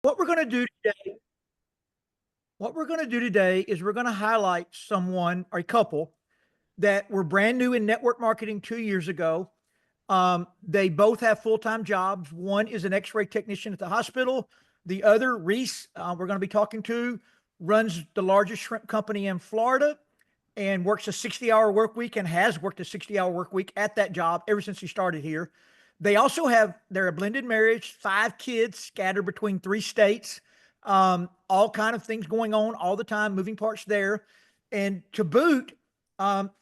What we're going to do today, what we're going to do today is we're going to highlight someone or a couple that were brand new in network marketing 2 years ago. They both have full-time jobs. One is an X-ray technician at the hospital. The other, Reese, we're going to be talking to, runs the largest shrimp company in Florida and works a 60-hour work week and has worked a 60-hour work week at that job ever since he started here. They're a blended marriage, 5 kids scattered between 3 states, all kind of things going on all the time, moving parts there. And to boot,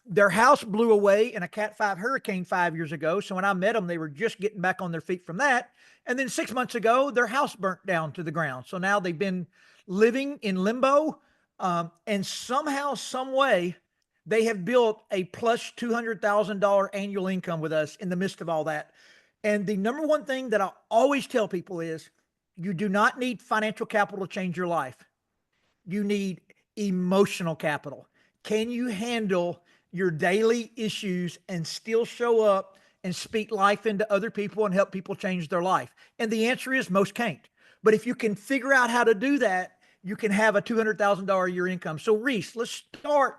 their house blew away in a Cat 5 hurricane 5 years ago. So when I met them, they were just getting back on their feet from that. And then 6 months ago, their house burnt down to the ground. So now they've been living in limbo. And somehow, some way, they have built a plus $200,000 annual income with us in the midst of all that. And the number one thing that I always tell people is you do not need financial capital to change your life. You need emotional capital. Can you handle your daily issues and still show up and speak life into other people and help people change their life? And the answer is most can't. But if you can figure out how to do that, you can have a $200,000 a year income. So, Reese, let's start.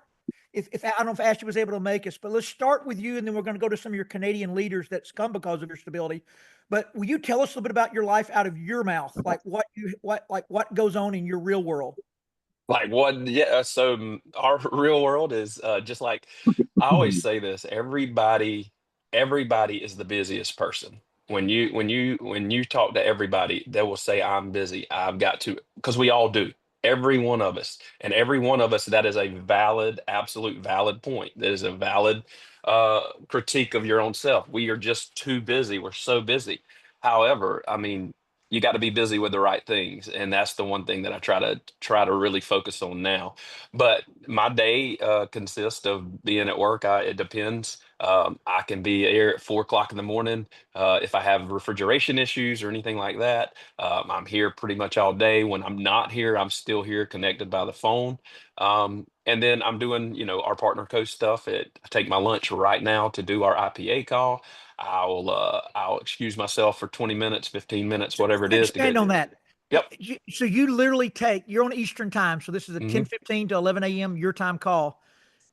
If I don't know if Ashley was able to make us, but let's start with you, and then we're going to go to some of your Canadian leaders that's come because of your stability. But will you tell us a little bit about your life out of your mouth, like what goes on in your real world? Like what? Yeah. Our real world is just like I always say this. Everybody is the busiest person. When you talk to everybody, they will say, "I'm busy. I've got to," because we all do. Every one of us, and every one of us, that is a valid, absolute valid point. That is a valid critique of your own self. We are just too busy. We're so busy. However, I mean, you got to be busy with the right things, and that's the one thing that I try to really focus on now. But my day consists of being at work. It depends. I can be here at 4 o'clock in the morning if I have refrigeration issues or anything like that. I'm here pretty much all day. When I'm not here, I'm still here connected by the phone. And then I'm doing, our partner coach stuff. I take my lunch right now to do our IPA call. I'll excuse myself for 20 minutes, 15 minutes, whatever it is to Expand get. on that. Yep. So you literally you're on Eastern time. So this is a Hmm. 10:15 to 11 a.m. your time call.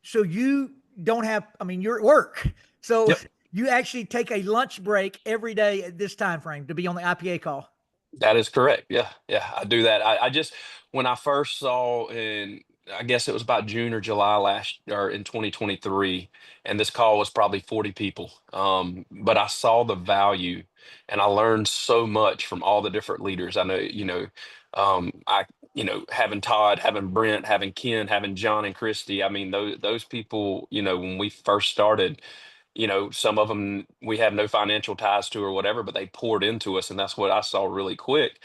So you don't have, I mean, you're at work. So Yep. you actually take a lunch break every day at this time frame to be on the IPA call. That is correct. Yeah. Yeah. I do that. I just, when I first saw I guess it was about June or July last or in 2023, and this call was probably 40 people. But I saw the value and I learned so much from all the different leaders. I know, having Todd, having Brent, having Ken, having John and Christy. I mean, those people, when we first started, some of them we have no financial ties to or whatever, but they poured into us, and that's what I saw really quick.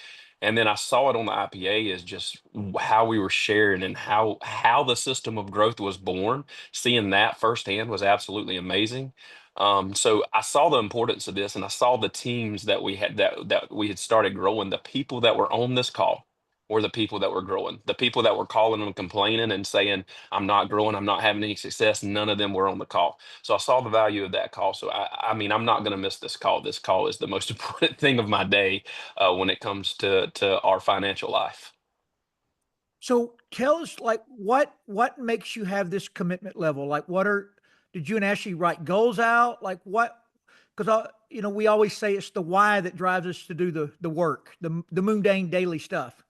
And then I saw it on the IPA is just how we were sharing and how the system of growth was born. Seeing that firsthand was absolutely amazing. So I saw the importance of this, and I saw the teams that we had started growing. The people that were on this call were the people that were growing. The people that were calling and complaining and saying, "I'm not growing, I'm not having any success." None of them were on the call. So I saw the value of that call. So I mean, I'm not going to miss this call. This call is the most important thing of my day when it comes to our financial life. So tell us, like, what makes you have this commitment level? Like, did you and Ashley write goals out? Like, what? Because we always say it's the why that drives us to do the work, the mundane daily stuff.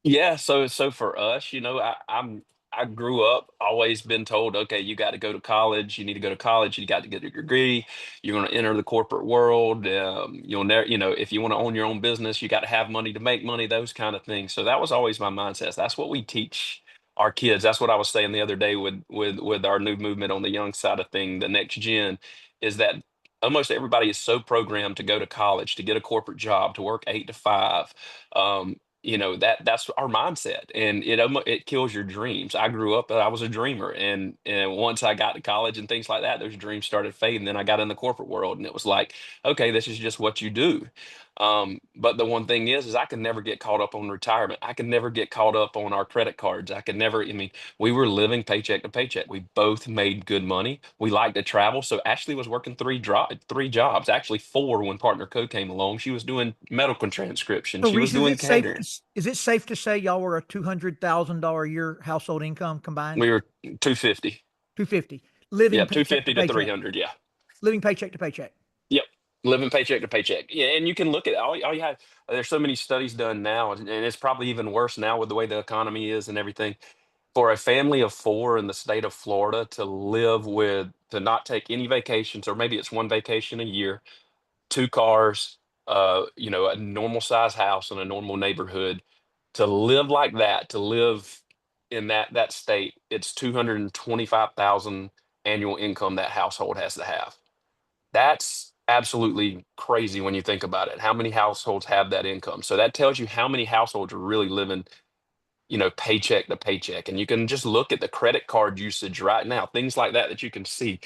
Yeah, so for us, I grew up always been told, okay, you got to go to college. You need to go to college. You got to get a degree. You're going to enter the corporate world. You'll never, if you want to own your own business, you got to have money to make money. Those kind of things. So that was always my mindset. That's what we teach our kids. That's what I was saying the other day with our new movement on the young side of thing, the next gen, is that almost everybody is so programmed to go to college, to get a corporate job, to work 8 to 5. That's our mindset, and it kills your dreams. I grew up, I was a dreamer, and once I got to college and things like that, those dreams started fading. Then I got in the corporate world, and it was like, okay, this is just what you do. But the one thing is I can never get caught up on retirement. I can never get caught up on our credit cards. I could never, I mean, we were living paycheck to paycheck. We both made good money. We liked to travel. So Ashley was working three jobs, actually four when Partner Co came along. She was doing medical transcription. So She was Reese, is doing it safe catering. is it safe to say y'all were a $200,000 a year household income combined? We were 250. 250, Yeah, living paycheck to 250 to paycheck, 300. Yeah. living paycheck to paycheck. Yep. Living paycheck to paycheck. Yeah, and you can look at all you have. There's so many studies done now, and it's probably even worse now with the way the economy is and everything. For a family of four in the state of Florida to live with, to not take any vacations, or maybe it's one vacation a year, two cars, a normal size house in a normal neighborhood, to live like that, to live in that state, it's 225,000 annual income that household has to have. That's absolutely crazy when you think about it. How many households have that income? So that tells you how many households are really living, paycheck to paycheck. And you can just look at the credit card usage right now, things like that you can see.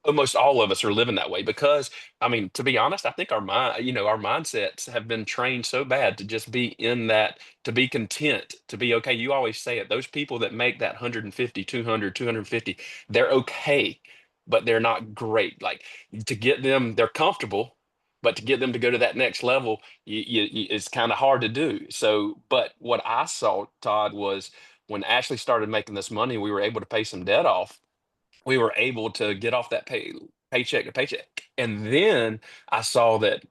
Almost all of us are living that way because, I mean, to be honest, I think our mindsets have been trained so bad to just be in that, to be content, to be okay. You always say it. Those people that make that 150, 200, 250, they're okay, but they're not great. Like, to get them, they're comfortable, but to get them to go to that next level, it's kind of hard to do. So, but what I saw, Todd, was when Ashley started making this money, we were able to pay some debt off. We were able to get off that paycheck to paycheck. And then I saw that,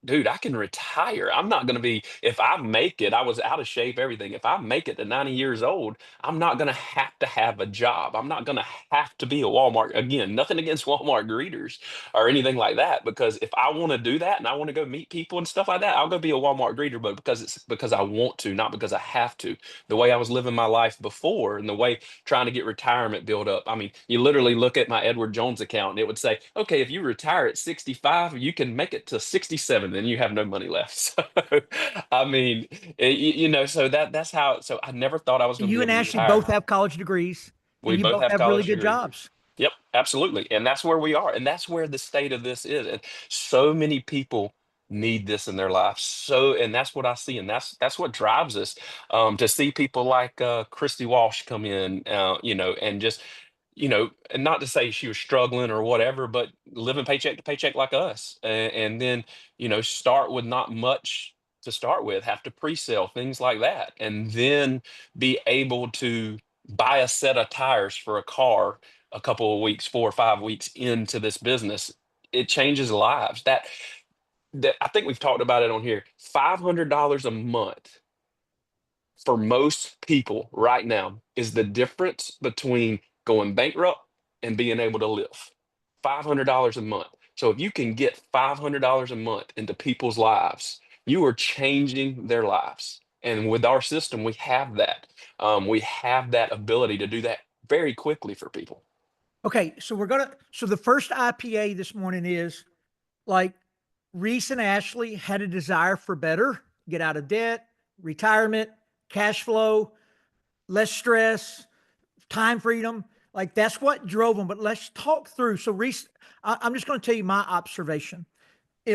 dude, I can retire. I'm not going to be, if I make it, I was out of shape, everything. If I make it to 90 years old, I'm not going to have a job. I'm not going to have to be a Walmart. Again, nothing against Walmart greeters or anything like that. Because if I want to do that and I want to go meet people and stuff like that, I'll go be a Walmart greeter, but because I want to, not because I have to. The way I was living my life before and the way trying to get retirement built up. I mean, you literally look at my Edward Jones account and it would say, okay, if you retire at 65, you can make it to 67, then you have no money left. So, I mean, so that's how, so I never thought I was going to be You and able to Ashley both retire. have college degrees, We and you both both have have really college good degrees. jobs. Yep, absolutely. And that's where we are. And that's where the state of this is. And so many people need this in their lives. So, and that's what I see. And that's what drives us, to see people like Christy Walsh come in, and just, and not to say she was struggling or whatever, but living paycheck to paycheck like us. And then, start with not much to start with, have to pre-sell things like that. And then be able to buy a set of tires for a car a couple of weeks, 4 or 5 weeks into this business. It changes lives. That I think we've talked about it on here. $500 a month for most people right now is the difference between going bankrupt and being able to live. $500 a month. So if you can get $500 a month into people's lives, you are changing their lives. And with our system, we have that. We have that ability to do that very quickly for people. Okay, so the first IPA this morning is like Reese and Ashley had a desire for better, get out of debt, retirement, cash flow, less stress, time freedom. Like that's what drove them. But let's talk through. So Reese, I'm just going to tell you my observation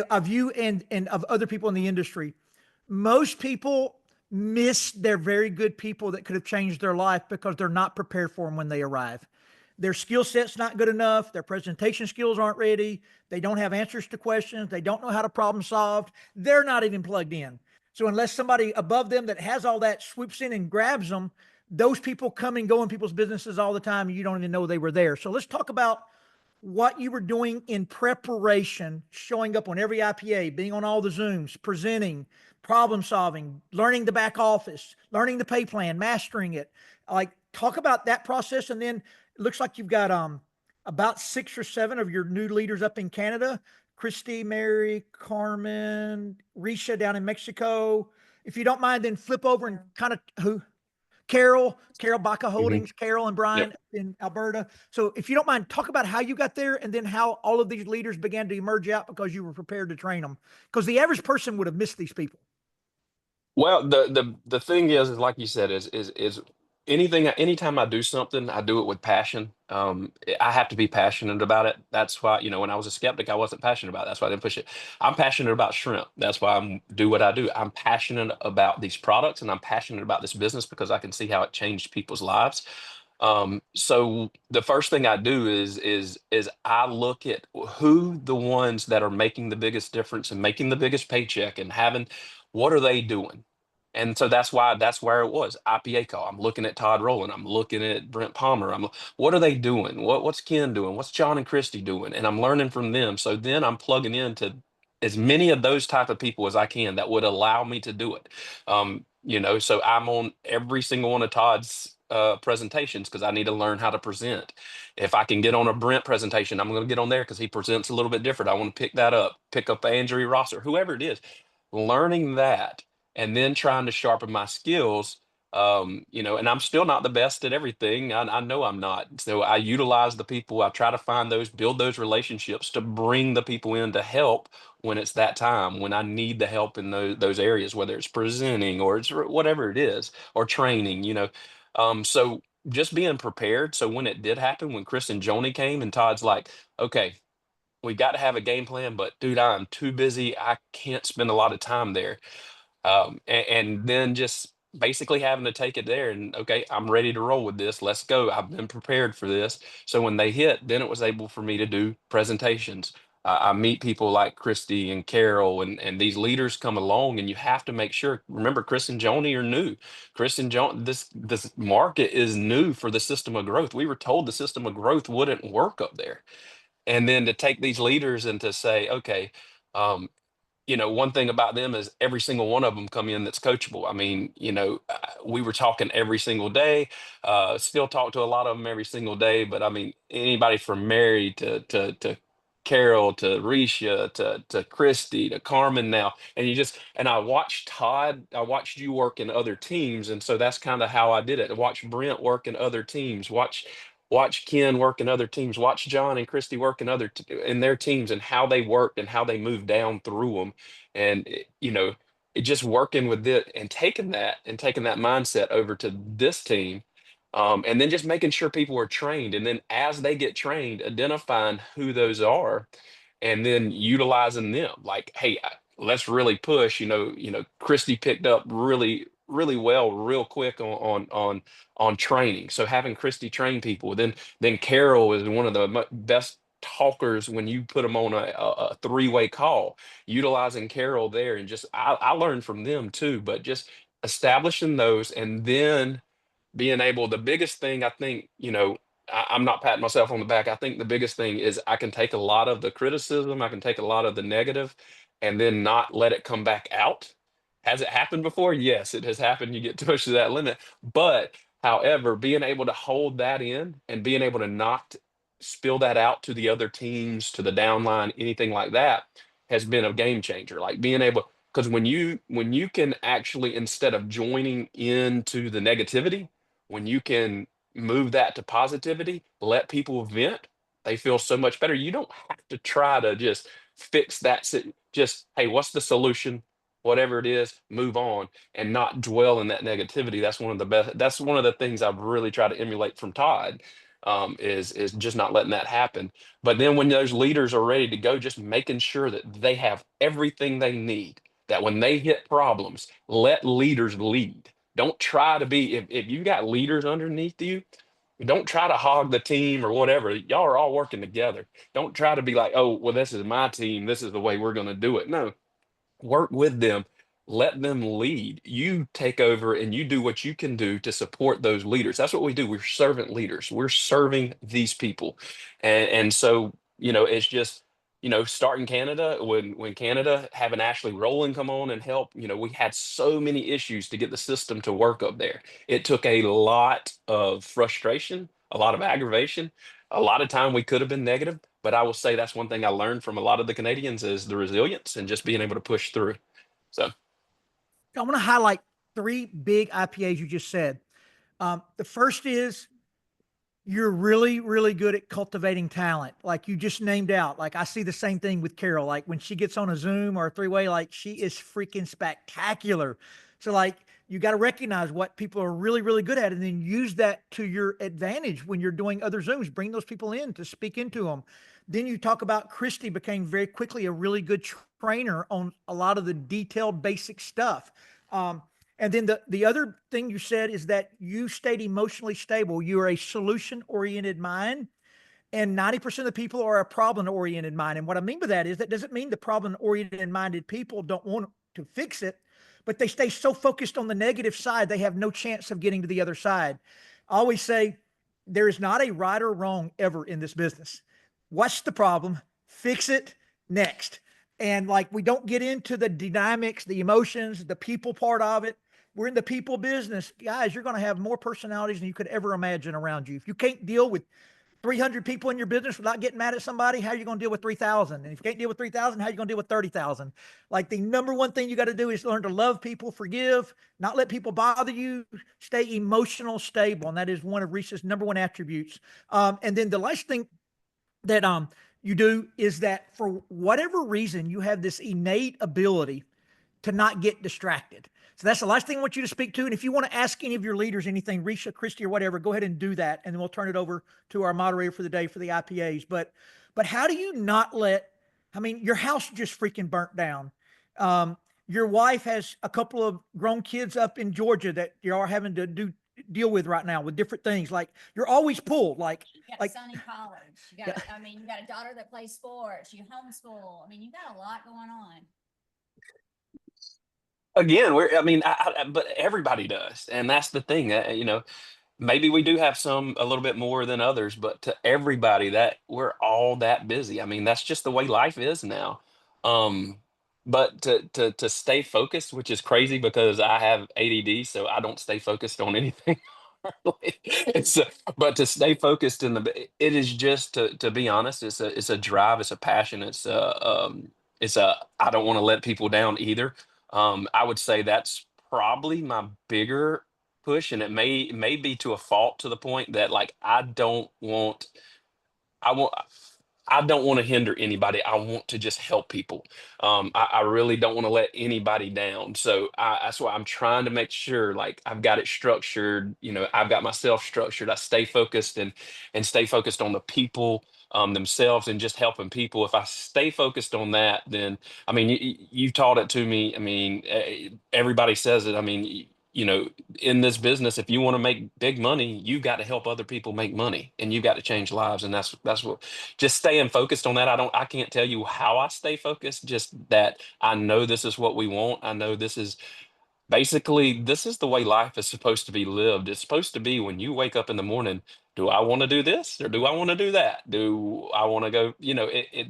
of you and of other people in the industry. Most people miss their very good people that could have changed their life because they're not prepared for them when they arrive. Their skill set's not good enough. Their presentation skills aren't ready. They don't have answers to questions. They don't know how to problem solve. They're not even plugged in. So unless somebody above them that has all that swoops in and grabs them, those people come and go in people's businesses all the time. And you don't even know they were there. So let's talk about what you were doing in preparation, showing up on every IPA, being on all the Zooms, presenting, problem solving, learning the back office, learning the pay plan, mastering it. Like, talk about that process. And then it looks like you've got about 6 or 7 of your new leaders up in Canada. Christy, Mary, Carmen, Risha down in Mexico. If you don't mind, then flip over and kind of who Carol Baca Hmm. Holdings, Carol and Yep. Brian in Alberta. So if you don't mind, talk about how you got there and then how all of these leaders began to emerge out because you were prepared to train them. Because the average person would have missed these people. Well, the thing is like you said, is anytime I do something, I do it with passion. I have to be passionate about it. That's why, when I was a skeptic, I wasn't passionate about it. That's why I didn't push it. I'm passionate about shrimp. That's why do what I do. I'm passionate about these products and I'm passionate about this business because I can see how it changed people's lives. So the first thing I do is I look at who the ones that are making the biggest difference and making the biggest paycheck and having what are they doing? And so that's where it was. IPA call. I'm looking at Todd Rowland. I'm looking at Brent Palmer. What are they doing? What's Ken doing? What's John and Christy doing? And I'm learning from them. So then I'm plugging into as many of those type of people as I can that would allow me to do it. So I'm on every single one of Todd's presentations because I need to learn how to present. If I can get on a Brent presentation, I'm going to get on there because he presents a little bit different. I want to pick up Andrew Rosser, whoever it is, learning that and then trying to sharpen my skills. And I'm still not the best at everything. I know I'm not. So I utilize the people. I try to build those relationships to bring the people in to help when it's that time, when I need the help in those areas, whether it's presenting or it's whatever it is, or training. So just being prepared. So when it did happen, when Chris and Joni came and Todd's like, okay, we got to have a game plan, but dude, I'm too busy. I can't spend a lot of time there. And then just basically having to take it there and okay, I'm ready to roll with this. Let's go. I've been prepared for this. So when they hit, then it was able for me to do presentations. I meet people like Christy and Carol, and these leaders come along, and you have to make sure. Remember, Chris and Joni are new. Chris and Joni, this market is new for the system of growth. We were told the system of growth wouldn't work up there, and then to take these leaders and to say, okay, um, one thing about them is every single one of them come in that's coachable. I mean, we were talking every single day, still talk to a lot of them every single day. But I mean, anybody from Mary to Carol to Risha to Christy to Carmen now, and I watched you work in other teams, and so that's kind of how I did it. I watched Brent work in other teams, watch Ken work in other teams, watch John and Christy work in their teams and how they worked and how they moved down through them. And it just working with it and taking that mindset over to this team. And then just making sure people are trained. And then as they get trained, identifying who those are and then utilizing them. Like, hey, let's really push. Christy picked up really, really well, real quick on training. So having Christy train people, then Carol is one of the best talkers when you put them on a three-way call. Utilizing Carol there, and just I learned from them too. But just establishing those, and then being able, the biggest thing I think, I'm not patting myself on the back. I think the biggest thing is I can take a lot of the criticism, I can take a lot of the negative, and then not let it come back out. Has it happened before? Yes, it has happened. You get pushed to that limit. But however, being able to hold that in and being able to not spill that out to the other teams, to the downline, anything like that, has been a game changer. Like being able, because when you can actually, instead of joining into the negativity, when you can move that to positivity, let people vent, they feel so much better. You don't have to try to just fix that. Just, hey, what's the solution? Whatever it is, move on and not dwell in that negativity. That's one of the best. That's one of the things I've really tried to emulate from Todd. Is just not letting that happen. But then when those leaders are ready to go, just making sure that they have everything they need. That when they hit problems, let leaders lead. Don't try to be, if you got leaders underneath you, don't try to hog the team or whatever. Y'all are all working together. Don't try to be like, oh, well, this is my team. This is the way we're going to do it. No, work with them, let them lead. You take over and you do what you can do to support those leaders. That's what we do. We're servant leaders. We're serving these people. And so, it's just, starting Canada, when Canada having Ashley Rowland come on and help, we had so many issues to get the system to work up there. It took a lot of frustration, a lot of aggravation, a lot of time we could have been negative, but I will say that's one thing I learned from a lot of the Canadians is the resilience and just being able to push through. So, I want to highlight three big IPAs you just said. The first is you're really, really good at cultivating talent. Like you just named out. Like I see the same thing with Carol. Like when she gets on a Zoom or a three-way, like she is freaking spectacular. So like You got to recognize what people are really, really good at and then use that to your advantage when you're doing other Zooms. Bring those people in to speak into them. Then you talk about Christy became very quickly a really good trainer on a lot of the detailed basic stuff. And then the other thing you said is that you stayed emotionally stable. You're a solution oriented mind, and 90% of the people are a problem oriented mind. And what I mean by that is that doesn't mean the problem oriented minded people don't want to fix it, but they stay so focused on the negative side, they have no chance of getting to the other side. I always say there is not a right or wrong ever in this business. What's the problem? Fix it next. And like we don't get into the dynamics, the emotions, the people part of it. We're in the people business. Guys, you're going to have more personalities than you could ever imagine around you. If you can't deal with 300 people in your business without getting mad at somebody, how are you going to deal with 3,000? And if you can't deal with 3,000, how are you going to deal with 30,000? Like the number one thing you got to do is learn to love people, forgive, not let people bother you, stay emotional stable. And that is one of Reese's number one attributes. And then the last thing that you do is that for whatever reason, you have this innate ability to not get distracted. So that's the last thing I want you to speak to. And if you want to ask any of your leaders anything, Risha, Christy, or whatever, go ahead and do that. And then we'll turn it over to our moderator for the day for the IPAs. But how do you not let, I mean, your house just freaking burnt down. Your wife has a couple of grown kids up in Georgia that you are having to deal with right now with different things. Like you're always pulled. You got like a son in college. You got, I mean, you got a daughter that plays sports. You homeschool. I mean, you got a lot going on. Again, but everybody does, and that's the thing. Maybe we do have some a little bit more than others, but to everybody that we're all that busy. I mean, that's just the way life is now. Um, but to stay focused, which is crazy because I have ADD, so I don't stay focused on anything. hardly. But to stay focused it is just to be honest, it's a drive, it's a passion, it's a I don't want to let people down either. I would say that's probably my bigger push, and it may be to a fault to the point that like I want I don't want to hinder anybody. I want to just help people. I really don't want to let anybody down. So that's why I'm trying to make sure like I've got it structured. I've got myself structured. I stay focused and stay focused on the people themselves and just helping people. If I stay focused on that, then I mean you taught it to me. I mean everybody says it. I mean in this business, if you want to make big money, you got to help other people make money, and you got to change lives, and that's what. Just staying focused on that. I can't tell you how I stay focused. Just that I know this is what we want. I know this is the way life is supposed to be lived. It's supposed to be when you wake up in the morning. Do I want to do this or do I want to do that? Do I want to go?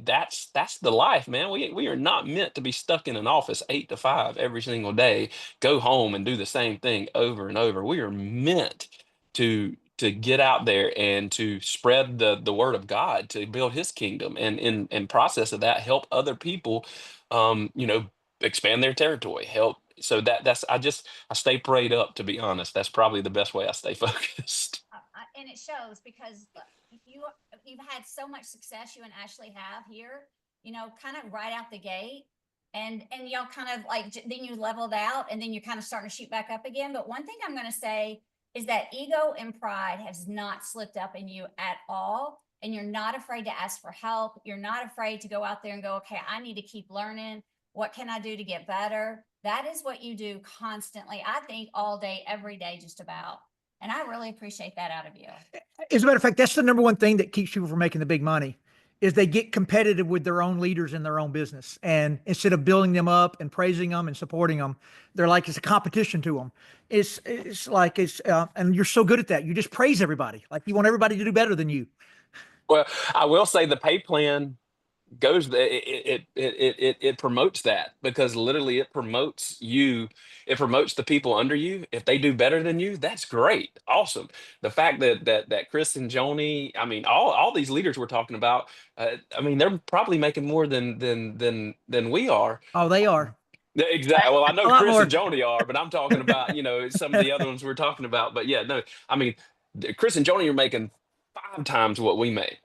That's the life, man. We are not meant to be stuck in an office 8 to 5 every single day. Go home and do the same thing over and over. We are meant to get out there and to spread the word of God, to build His kingdom, and in process of that, help other people. Um, you know, expand their territory, help. So I stay prayed up, to be honest. That's probably the best way I stay focused. And it shows because you you've had so much success, you and Ashley have here, kind of right out the gate. And y'all kind of like, then you leveled out and then you're kind of starting to shoot back up again. But one thing I'm going to say is that ego and pride has not slipped up in you at all. And you're not afraid to ask for help. You're not afraid to go out there and go, okay, I need to keep learning. What can I do to get better? That is what you do constantly. I think all day, every day, just about. And I really appreciate that out of you. As a matter of fact, that's the number one thing that keeps people from making the big money is they get competitive with their own leaders in their own business. And instead of building them up and praising them and supporting them, they're like, it's a competition to them. And you're so good at that. You just praise everybody. Like you want everybody to do better than you. Well, I will say the pay plan goes it promotes that, because literally it promotes the people under you. If they do better than you, that's great, awesome. The fact that Chris and Joni, I mean all these leaders we're talking about, I mean they're probably making more than we are. Oh, they are. Exactly. Well, I A know lot Chris more. and Joni are, but I'm talking about some of the other ones we're talking about. But yeah, no, I mean Chris and Joni are making 5 times what we make,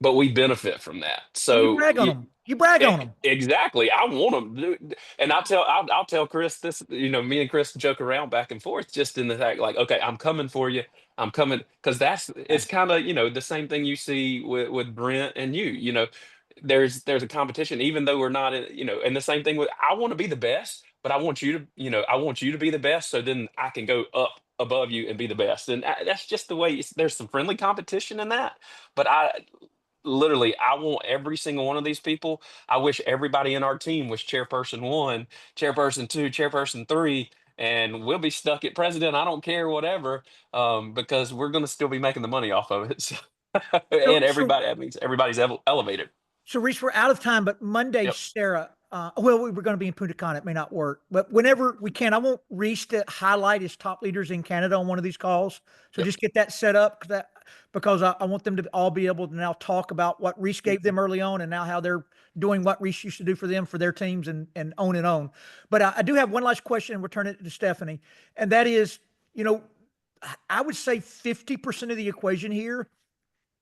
but we benefit from that. And you So brag on them. You brag on them. Exactly. I want them, and I'll tell Chris this. Me and Chris joke around back and forth, just in the fact, like, okay, I'm coming for you. I'm coming because it's kind of the same thing you see with Brent and you. There's a competition, even though we're not, and the same thing with I want to be the best, but I want you to be the best, so then I can go up above you and be the best, and that's just the way. There's some friendly competition in that, but I want every single one of these people. I wish everybody in our team was chairperson one, chairperson two, chairperson three, and we'll be stuck at president. I don't care, whatever, because we're going to still be making the money off of it. So, So, and so everybody, that means everybody's elevated. So, Reese, we're out of time, but Monday, Yep. Sarah, well, we were going to be in Punta Cana. It may not work, but whenever we can, I want Reese to highlight his top leaders in Canada on one of these calls. So Yep. just get that set up because I want them to all be able to now talk about what Reese gave them early on and now how they're doing what Reese used to do for them, for their teams, and on and on. But I do have one last question, and we'll turn it to Stephanie. And that is, I would say 50% of the equation here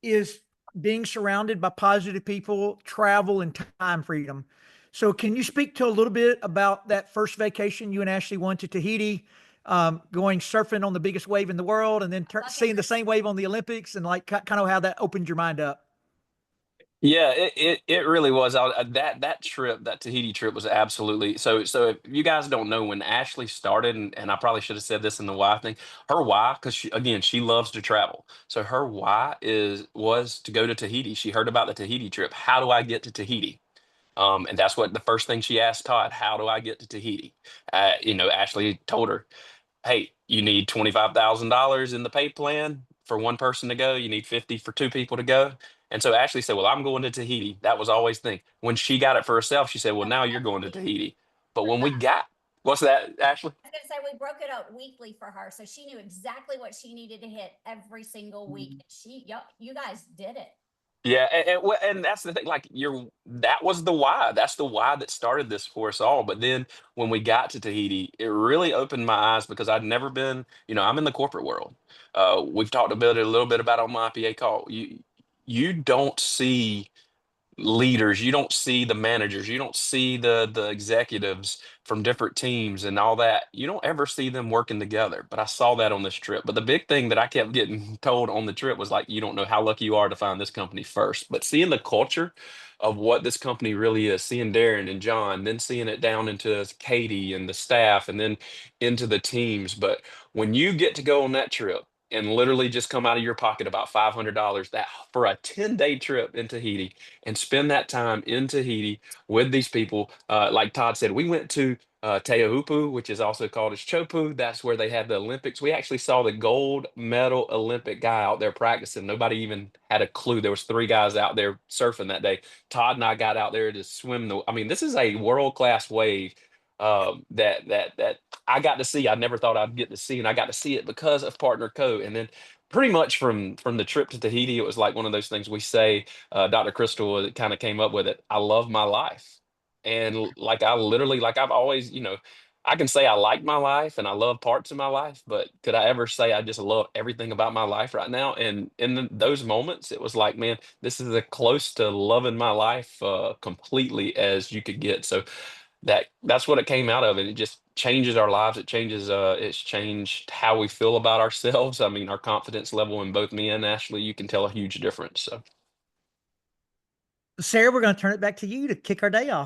is being surrounded by positive people, travel, and time freedom. So, can you speak to a little bit about that first vacation you and Ashley went to Tahiti, going surfing on the biggest wave in the world, and then seeing the same wave on the Olympics, and like kind of how that opened your mind up? Yeah, it really was. That trip, that Tahiti trip, was absolutely so. So if you guys don't know, when Ashley started, and I probably should have said this in the why thing, her why, because she loves to travel. So her why was to go to Tahiti. She heard about the Tahiti trip. How do I get to Tahiti? And that's what the first thing she asked Todd. How do I get to Tahiti? Ashley told her, hey, you need $25,000 in the pay plan for one person to go. You need 50 for two people to go. And so Ashley said, well, I'm going to Tahiti. That was always the thing. When she got it for herself, she said, well, now you're going to Tahiti. But when we got, what's that, Ashley? I was going to say we broke it up weekly for her, so she knew exactly what she needed to hit every single week. You guys did it. Yeah, and that's the thing. Like that was the why. That's the why that started this for us all. But then when we got to Tahiti, it really opened my eyes because I'd never been. I'm in the corporate world. We've talked a little bit about on my IPA call. You don't see leaders, you don't see the managers, you don't see the executives from different teams and all that. You don't ever see them working together, but I saw that on this trip. But the big thing that I kept getting told on the trip was like, you don't know how lucky you are to find this company first. But seeing the culture of what this company really is, seeing Darren and John, then seeing it down into Katie and the staff, and then into the teams. But when you get to go on that trip and literally just come out of your pocket about $500, that for a 10-day trip in Tahiti, and spend that time in Tahiti with these people. Like Todd said, we went to Teahupu, which is also called as Chopu. That's where they had the Olympics. We actually saw the gold medal Olympic guy out there practicing. Nobody even had a clue. There was three guys out there surfing that day. Todd and I got out there to swim I mean, this is a world-class wave that I got to see. I never thought I'd get to see, and I got to see it because of Partner Co. And then pretty much from the trip to Tahiti, it was like one of those things we say. Dr. Crystal kind of came up with it. I love my life, and like I literally, like I've always, I can say I like my life and I love parts of my life, but could I ever say I just love everything about my life right now? And in those moments, it was like, man, this is as close to loving my life completely as you could get. So that's what it came out of, and it just changes our lives. It's changed how we feel about ourselves. I mean, our confidence level in both me and Ashley, you can tell a huge difference. So Sarah, we're going to turn it back to you to kick our day off.